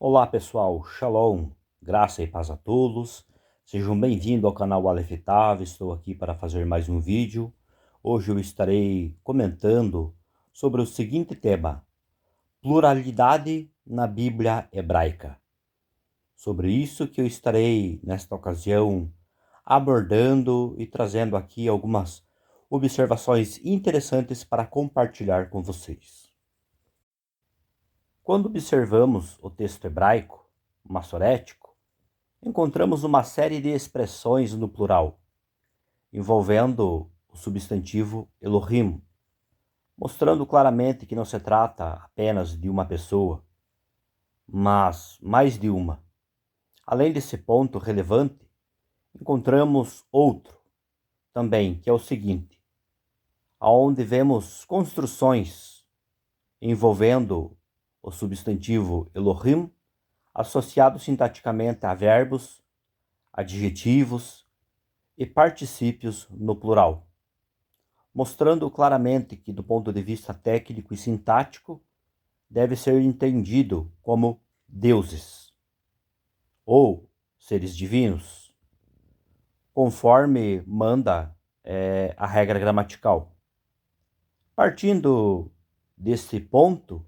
Olá pessoal, Shalom, graça e paz a todos. Sejam bem-vindos ao canal Aleph Tav. Estou aqui para fazer mais um vídeo. Hoje eu estarei comentando sobre o seguinte tema: pluralidade na Bíblia hebraica. Sobre isso que eu estarei, nesta ocasião, abordando e trazendo aqui algumas observações interessantes para compartilhar com vocês. Quando observamos o texto hebraico, massorético, encontramos uma série de expressões no plural, envolvendo o substantivo Elohim, mostrando claramente que não se trata apenas de uma pessoa, mas mais de uma. Além desse ponto relevante, encontramos outro também, que é o seguinte, aonde vemos construções envolvendo o substantivo Elohim, associado sintaticamente a verbos, adjetivos e particípios no plural, mostrando claramente que, do ponto de vista técnico e sintático, deve ser entendido como deuses ou seres divinos, conforme manda a regra gramatical. Partindo desse ponto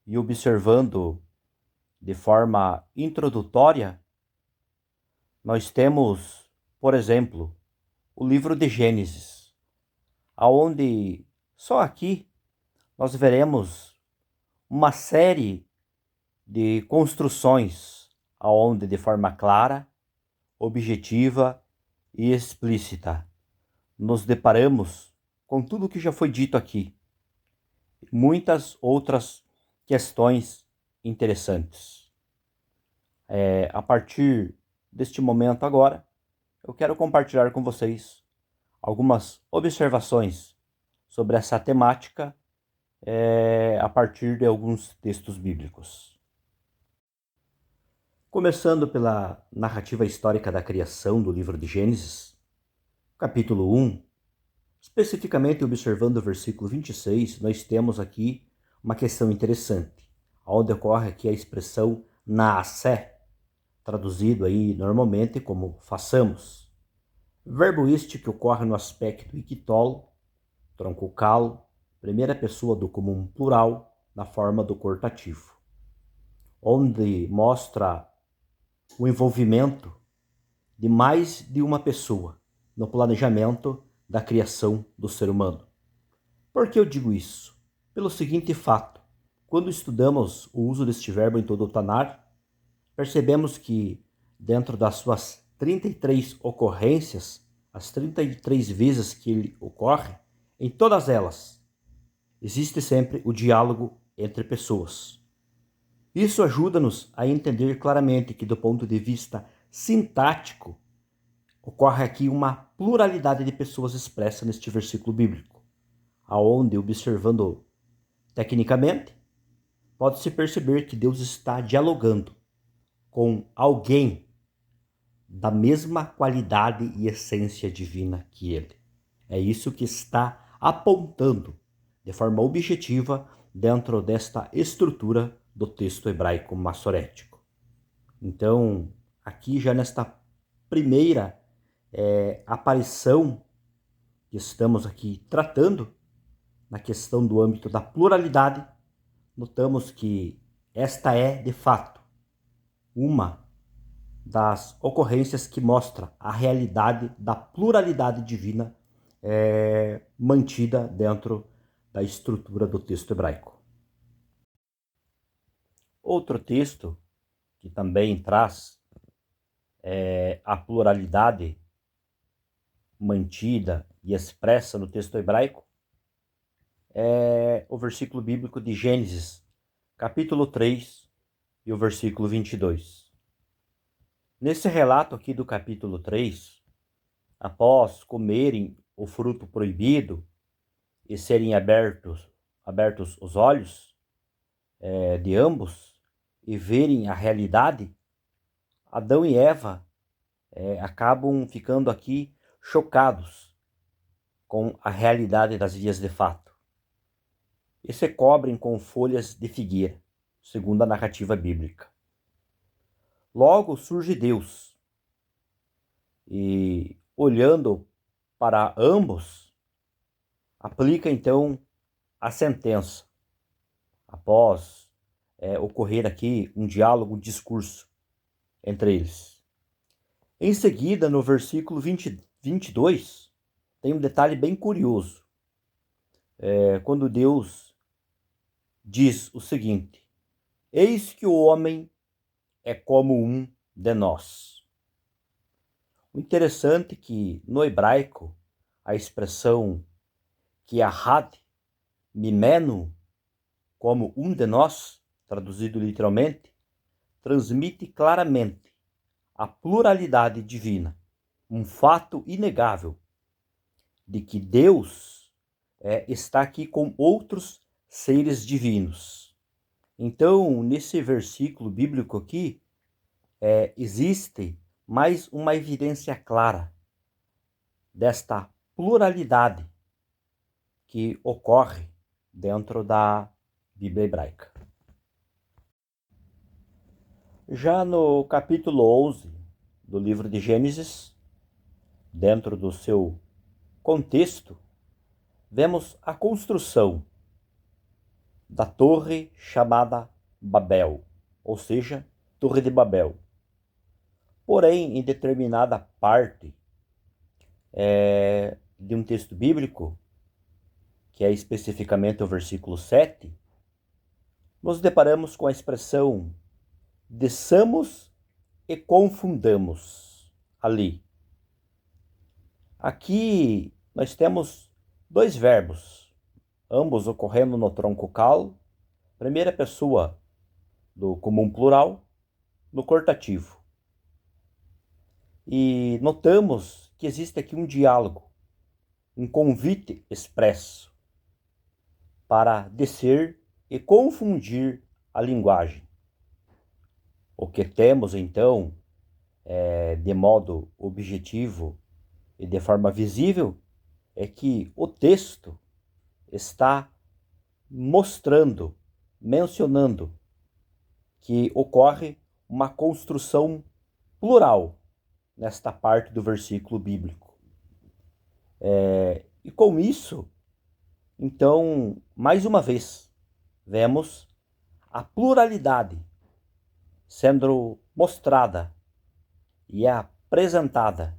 e observando de forma introdutória, nós temos, por exemplo, o livro de Gênesis, aonde só aqui nós veremos uma série de construções aonde de forma clara, objetiva e explícita nos deparamos com tudo o que já foi dito aqui. Muitas outras questões interessantes. A partir deste momento agora, eu quero compartilhar com vocês algumas observações sobre essa temática a partir de alguns textos bíblicos. Começando pela narrativa histórica da criação do livro de Gênesis, capítulo 1, especificamente observando o versículo 26, nós temos aqui uma questão interessante, onde ocorre aqui a expressão naasé, traduzido aí normalmente como façamos. Verbo este que ocorre no aspecto ikitol, tronco calo, primeira pessoa do comum plural, na forma do cortativo, onde mostra o envolvimento de mais de uma pessoa no planejamento da criação do ser humano. Por que eu digo isso? Pelo seguinte fato: quando estudamos o uso deste verbo em todo o Tanar, percebemos que, dentro das suas 33 ocorrências, as 33 vezes que ele ocorre, em todas elas, existe sempre o diálogo entre pessoas. Isso ajuda-nos a entender claramente que, do ponto de vista sintático, ocorre aqui uma pluralidade de pessoas expressa neste versículo bíblico, aonde, observando tecnicamente, pode-se perceber que Deus está dialogando com alguém da mesma qualidade e essência divina que ele. É isso que está apontando de forma objetiva dentro desta estrutura do texto hebraico massorético. Então, aqui já nesta primeira aparição que estamos aqui tratando, na questão do âmbito da pluralidade, notamos que esta é, de fato, uma das ocorrências que mostra a realidade da pluralidade divina mantida dentro da estrutura do texto hebraico. Outro texto que também traz a pluralidade mantida e expressa no texto hebraico é o versículo bíblico de Gênesis, capítulo 3 e o versículo 22. Nesse relato aqui do capítulo 3, após comerem o fruto proibido e serem abertos os olhos de ambos e verem a realidade, Adão e Eva acabam ficando aqui chocados com a realidade das vias de fato e se cobrem com folhas de figueira, segundo a narrativa bíblica. Logo surge Deus. E olhando para ambos, aplica então a sentença. Após ocorrer aqui um diálogo, um discurso entre eles. Em seguida, no versículo 22, tem um detalhe bem curioso. Quando Deus diz o seguinte: eis que o homem é como um de nós. O interessante é que no hebraico a expressão Kiahad Mimenu, como um de nós, traduzido literalmente, transmite claramente a pluralidade divina, um fato inegável de que Deus está aqui com outros seres divinos. Então, nesse versículo bíblico aqui, existe mais uma evidência clara desta pluralidade que ocorre dentro da Bíblia hebraica. Já no capítulo 11 do livro de Gênesis, dentro do seu contexto, vemos a construção da torre chamada Babel, ou seja, Torre de Babel. Porém, em determinada parte de um texto bíblico, que é especificamente o versículo 7, nos deparamos com a expressão desçamos e confundamos ali. Aqui nós temos dois verbos, ambos ocorrendo no tronco cal, primeira pessoa do comum plural, no cortativo. E notamos que existe aqui um diálogo, um convite expresso para descer e confundir a linguagem. O que temos então, de modo objetivo e de forma visível, é que o texto está mostrando, mencionando que ocorre uma construção plural nesta parte do versículo bíblico. E com isso, então, mais uma vez, vemos a pluralidade sendo mostrada e apresentada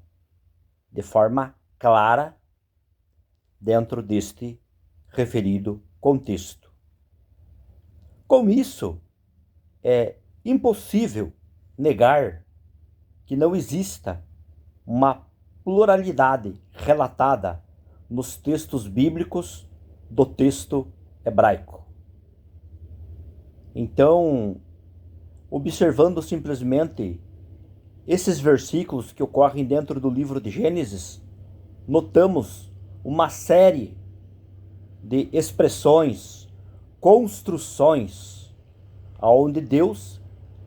de forma clara dentro deste referido contexto. Com isso, é impossível negar que não exista uma pluralidade relatada nos textos bíblicos do texto hebraico. Então, observando simplesmente esses versículos que ocorrem dentro do livro de Gênesis, notamos uma série de expressões, construções, onde Deus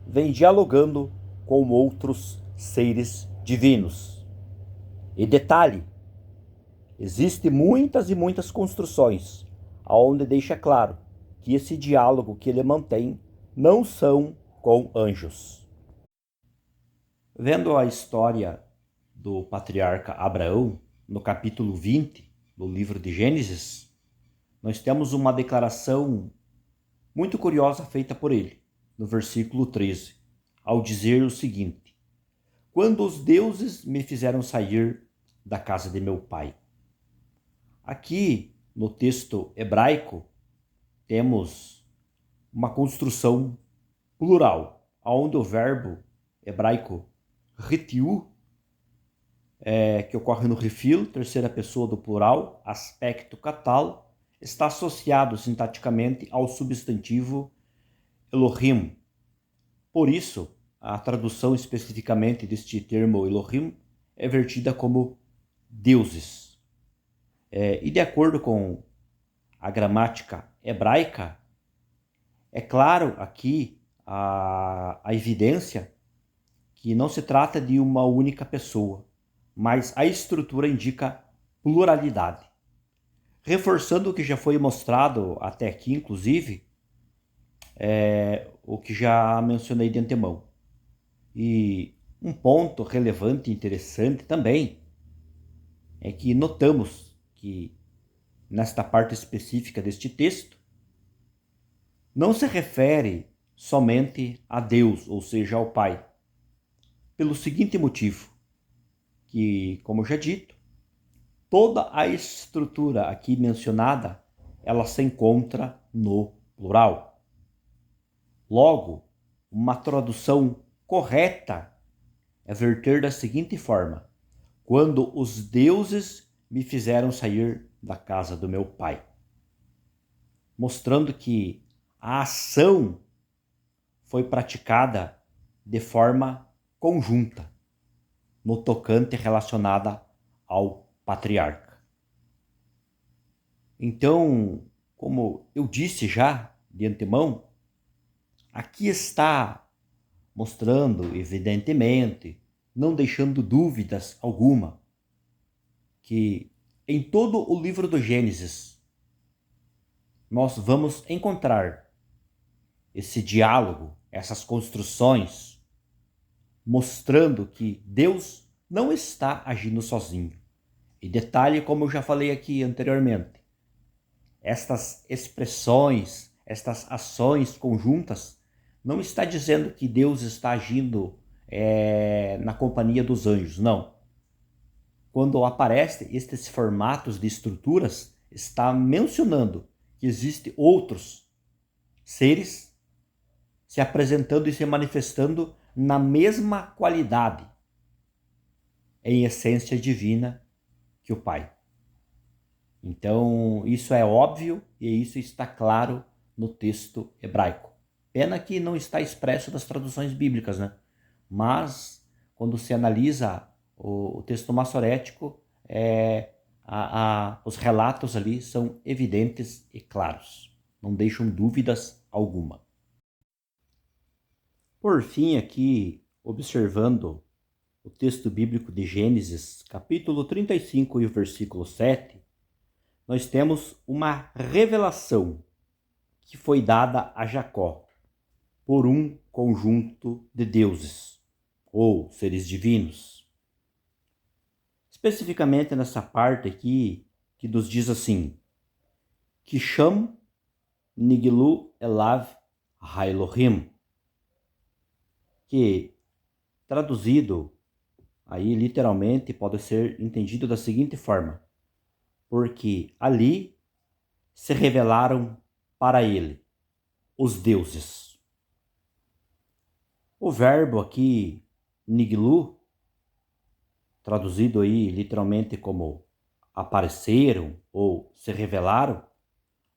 vem dialogando com outros seres divinos. E detalhe, existem muitas e muitas construções, onde deixa claro que esse diálogo que ele mantém não são com anjos. Vendo a história do patriarca Abraão, no capítulo 20 do livro de Gênesis, nós temos uma declaração muito curiosa feita por ele, no versículo 13, ao dizer o seguinte: quando os deuses me fizeram sair da casa de meu pai. Aqui, no texto hebraico, temos uma construção plural, onde o verbo hebraico retiu, que ocorre no refil, terceira pessoa do plural, aspecto catal, está associado sintaticamente ao substantivo Elohim. Por isso, a tradução especificamente deste termo Elohim é vertida como deuses. E de acordo com a gramática hebraica, é claro aqui a evidência que não se trata de uma única pessoa, mas a estrutura indica pluralidade. Reforçando o que já foi mostrado até aqui, inclusive, o que já mencionei de antemão. E um ponto relevante e interessante também é que notamos que nesta parte específica deste texto não se refere somente a Deus, ou seja, ao Pai, pelo seguinte motivo, que, como já dito, toda a estrutura aqui mencionada, ela se encontra no plural. Logo, uma tradução correta é verter da seguinte forma: quando os deuses me fizeram sair da casa do meu pai. Mostrando que a ação foi praticada de forma conjunta, no tocante relacionada ao patriarca. Então, como eu disse já de antemão, aqui está mostrando, evidentemente, não deixando dúvidas alguma, que em todo o livro do Gênesis nós vamos encontrar esse diálogo, essas construções, mostrando que Deus não está agindo sozinho. E detalhe, como eu já falei aqui anteriormente, estas expressões, estas ações conjuntas, não está dizendo que Deus está agindo na companhia dos anjos, não. Quando aparecem estes formatos de estruturas, está mencionando que existem outros seres se apresentando e se manifestando na mesma qualidade, em essência divina, que o Pai. Então, isso é óbvio e isso está claro no texto hebraico. Pena que não está expresso nas traduções bíblicas, né? Mas, quando se analisa o texto massorético, os relatos ali são evidentes e claros. Não deixam dúvidas alguma. Por fim, aqui, observando o texto bíblico de Gênesis, capítulo 35 e o versículo 7, nós temos uma revelação que foi dada a Jacó por um conjunto de deuses, ou seres divinos. Especificamente nessa parte aqui, que nos diz assim: Kisham Niglu Elav Haelohim, que traduzido aí literalmente pode ser entendido da seguinte forma: porque ali se revelaram para ele os deuses. O verbo aqui, niglu, traduzido aí literalmente como apareceram ou se revelaram,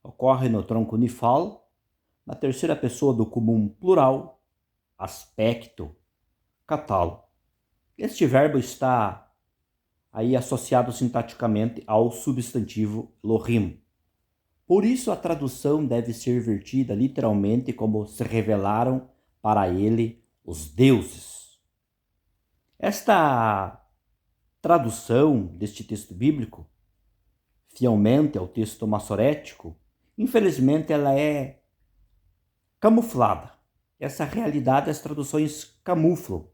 ocorre no tronco nifal, na terceira pessoa do comum plural, aspecto, catalo. Este verbo está aí associado sintaticamente ao substantivo Elohim. Por isso a tradução deve ser vertida literalmente como se revelaram para ele os deuses. Esta tradução deste texto bíblico, fielmente ao texto massorético, infelizmente ela é camuflada. Essa realidade as traduções camuflam,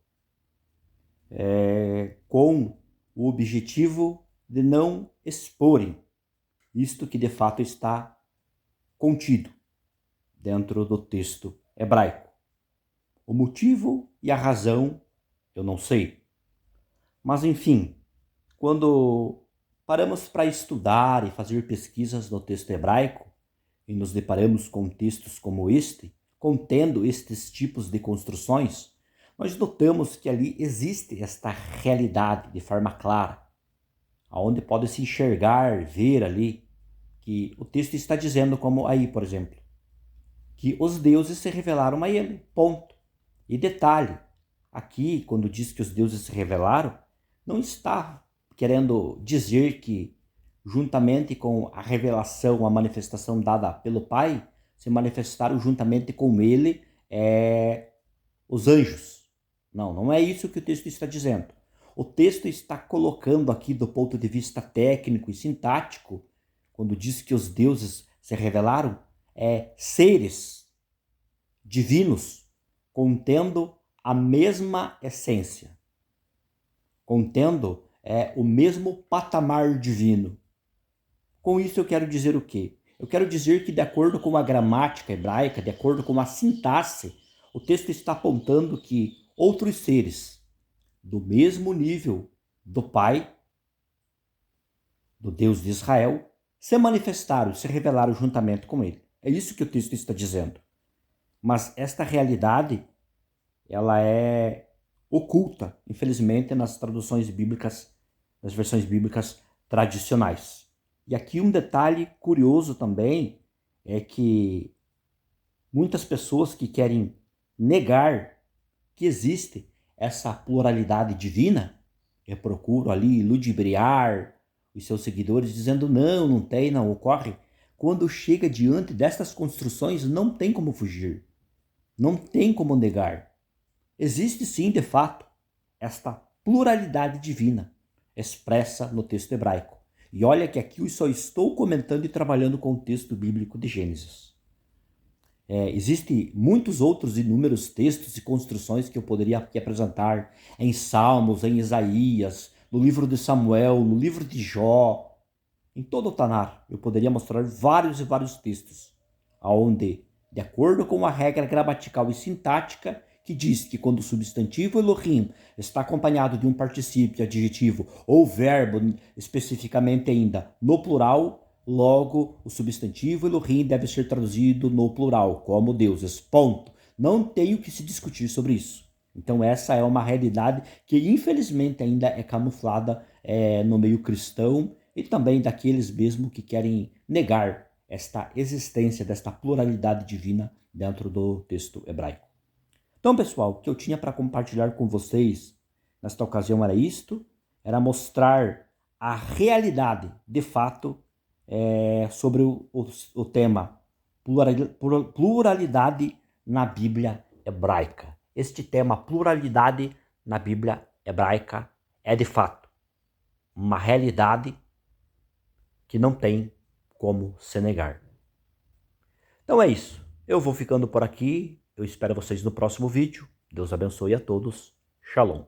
com o objetivo de não exporem isto que de fato está contido dentro do texto hebraico. O motivo e a razão eu não sei. Mas enfim, quando paramos para estudar e fazer pesquisas no texto hebraico e nos deparamos com textos como este, contendo estes tipos de construções, nós notamos que ali existe esta realidade de forma clara, aonde pode se enxergar, ver ali, que o texto está dizendo, como aí, por exemplo, que os deuses se revelaram a ele, ponto. E detalhe, aqui, quando diz que os deuses se revelaram, não está querendo dizer que, juntamente com a revelação, a manifestação dada pelo Pai, se manifestaram juntamente com ele os anjos. Não, não é isso que o texto está dizendo. O texto está colocando aqui do ponto de vista técnico e sintático, quando diz que os deuses se revelaram, seres divinos contendo a mesma essência, contendo o mesmo patamar divino. Com isso eu quero dizer o quê? Eu quero dizer que, de acordo com a gramática hebraica, de acordo com a sintaxe, o texto está apontando que outros seres do mesmo nível do Pai, do Deus de Israel, se manifestaram, se revelaram juntamente com ele. É isso que o texto está dizendo. Mas esta realidade, ela é oculta, infelizmente, nas traduções bíblicas, nas versões bíblicas tradicionais. E aqui um detalhe curioso também é que muitas pessoas que querem negar que existe essa pluralidade divina, procuram ali ludibriar os seus seguidores dizendo não tem, não ocorre. Quando chega diante destas construções, não tem como fugir, não tem como negar. Existe sim, de fato, esta pluralidade divina expressa no texto hebraico. E olha que aqui eu só estou comentando e trabalhando com o texto bíblico de Gênesis. Existem muitos outros inúmeros textos e construções que eu poderia aqui apresentar em Salmos, em Isaías, no livro de Samuel, no livro de Jó, em todo o Tanar. Eu poderia mostrar vários e vários textos, onde, de acordo com a regra gramatical e sintática, que diz que quando o substantivo Elohim está acompanhado de um particípio adjetivo ou verbo, especificamente ainda no plural, logo o substantivo Elohim deve ser traduzido no plural, como deuses, ponto. Não tem o que se discutir sobre isso. Então essa é uma realidade que infelizmente ainda é camuflada no meio cristão e também daqueles mesmo que querem negar esta existência desta pluralidade divina dentro do texto hebraico. Então, pessoal, o que eu tinha para compartilhar com vocês nesta ocasião era isto, era mostrar a realidade, de fato, sobre o tema pluralidade na Bíblia hebraica. Este tema, pluralidade na Bíblia hebraica, é de fato uma realidade que não tem como se negar. Então é isso. Eu vou ficando por aqui. Eu espero vocês no próximo vídeo. Deus abençoe a todos. Shalom.